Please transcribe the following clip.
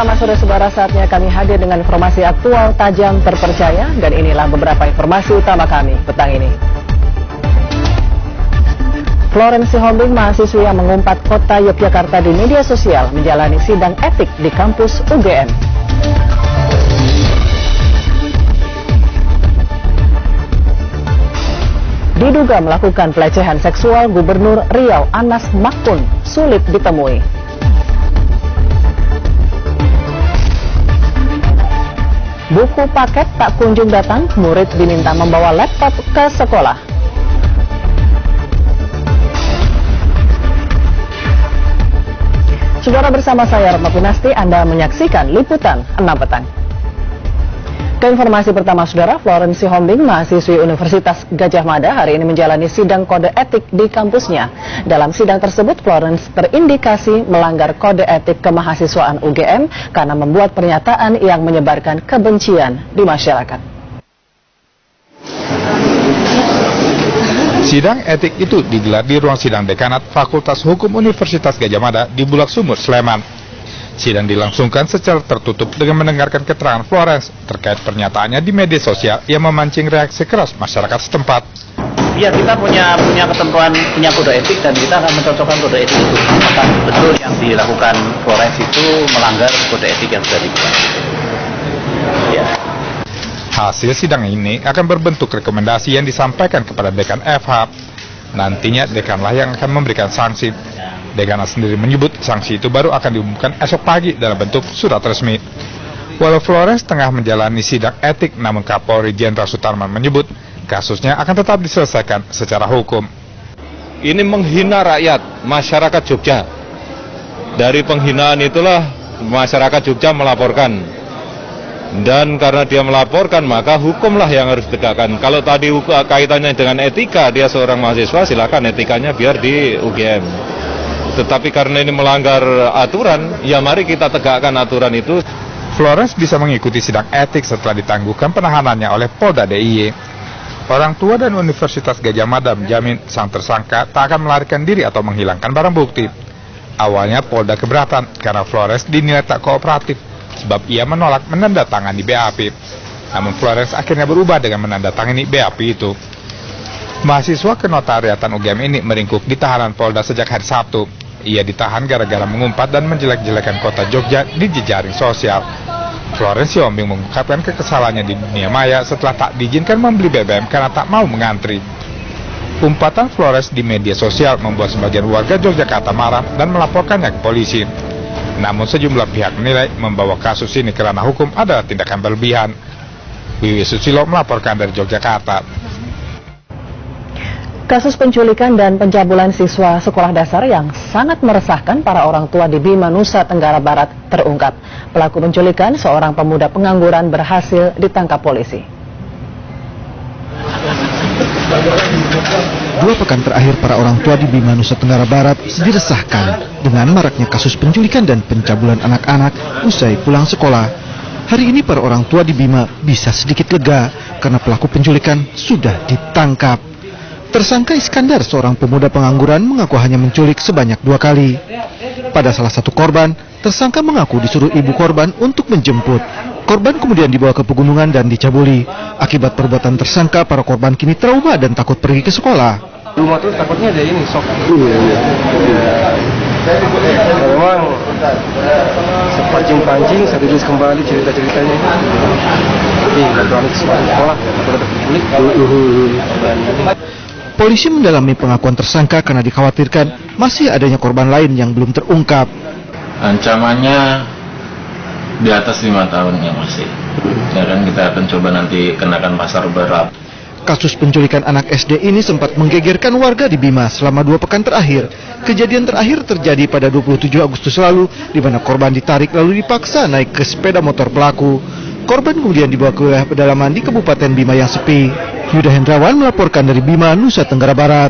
Selamat sore saudara, saatnya kami hadir dengan informasi aktual, tajam, terpercaya, dan inilah beberapa informasi utama kami petang ini. Florence Sihombing, mahasiswi yang mengumpat kota Yogyakarta di media sosial, menjalani sidang etik di kampus UGM. Diduga melakukan pelecehan seksual, Gubernur Riau Anas Makmun sulit ditemui. Buku paket tak kunjung datang, murid diminta membawa laptop ke sekolah. Saudara, bersama saya Ratna Punasti, Anda menyaksikan Liputan 6 Petang. Ke informasi pertama saudara, Florence Sihombing, mahasiswi Universitas Gadjah Mada, hari ini menjalani sidang kode etik di kampusnya. Dalam sidang tersebut, Florence terindikasi melanggar kode etik kemahasiswaan UGM karena membuat pernyataan yang menyebarkan kebencian di masyarakat. Sidang etik itu digelar di ruang sidang dekanat Fakultas Hukum Universitas Gadjah Mada di Bulak Sumur, Sleman. Sidang dilangsungkan secara tertutup dengan mendengarkan keterangan Florence terkait pernyataannya di media sosial yang memancing reaksi keras masyarakat setempat. Ya, kita punya ketentuan, punya kode etik, dan kita akan mencocokkan kode etik itu. Apakah betul yang dilakukan Florence itu melanggar kode etik yang sudah dibuat? Ya. Hasil sidang ini akan berbentuk rekomendasi yang disampaikan kepada dekan FH. Nantinya dekanlah yang akan memberikan sanksi. Dekanat sendiri menyebut sanksi itu baru akan diumumkan esok pagi dalam bentuk surat resmi. Walau Florence tengah menjalani sidang etik, namun Kapolri Jenderal Sutarman menyebut kasusnya akan tetap diselesaikan secara hukum. Ini menghina rakyat, masyarakat Jogja. Dari penghinaan itulah masyarakat Jogja melaporkan. Dan karena dia melaporkan, maka hukumlah yang harus ditegakkan. Kalau tadi kaitannya dengan etika, dia seorang mahasiswa, silakan etikanya biar di UGM. Tetapi karena ini melanggar aturan, ya mari kita tegakkan aturan itu. Florence bisa mengikuti sidang etik setelah ditangguhkan penahanannya oleh Polda DIY. Orang tua dan Universitas Gadjah Mada menjamin sang tersangka tak akan melarikan diri atau menghilangkan barang bukti. Awalnya Polda keberatan karena Florence dinilai tak kooperatif, sebab ia menolak menandatangani BAP. Namun Florence akhirnya berubah dengan menandatangani BAP itu. Mahasiswa kenotariatan UGM ini meringkuk di tahanan Polda sejak hari Sabtu. Ia ditahan gara-gara mengumpat dan menjelek-jelekan kota Jogja di jejaring sosial. Florence Sihombing mengungkapkan kekesalannya di dunia maya setelah tak diizinkan membeli BBM karena tak mau mengantri. Umpatan Florence di media sosial membuat sebagian warga Yogyakarta marah dan melaporkannya ke polisi. Namun sejumlah pihak menilai membawa kasus ini ke ranah hukum adalah tindakan berlebihan. Wiwi Susilo melaporkan dari Yogyakarta. Kasus penculikan dan pencabulan siswa sekolah dasar yang sangat meresahkan para orang tua di Bima, Nusa Tenggara Barat terungkap. Pelaku penculikan, seorang pemuda pengangguran, berhasil ditangkap polisi. 2 pekan terakhir para orang tua di Bima, Nusa Tenggara Barat diresahkan dengan maraknya kasus penculikan dan pencabulan anak-anak usai pulang sekolah. Hari ini para orang tua di Bima bisa sedikit lega karena pelaku penculikan sudah ditangkap. Tersangka Iskandar, seorang pemuda pengangguran, mengaku hanya menculik sebanyak 2 kali. Pada salah satu korban, tersangka mengaku disuruh ibu korban untuk menjemput. Korban kemudian dibawa ke pegunungan dan dicabuli. Akibat perbuatan tersangka, para korban kini trauma dan takut pergi ke sekolah. Rumah tuh takutnya ada ini, sok. Memang sepancing-pancing, saya tulis kembali cerita-ceritanya. Tapi nggak berani ke sekolah, takut ada penculik. Polisi mendalami pengakuan tersangka karena dikhawatirkan masih adanya korban lain yang belum terungkap. Ancamannya di atas 5 tahun yang masih. Dan kita akan coba nanti kenakan pasar berat. Kasus penculikan anak SD ini sempat menggegerkan warga di Bima selama 2 pekan terakhir. Kejadian terakhir terjadi pada 27 Agustus lalu, di mana korban ditarik lalu dipaksa naik ke sepeda motor pelaku. Korban kemudian dibawa ke wilayah pedalaman di Kabupaten Bima yang sepi. Yuda Hendrawan melaporkan dari Bima, Nusa Tenggara Barat.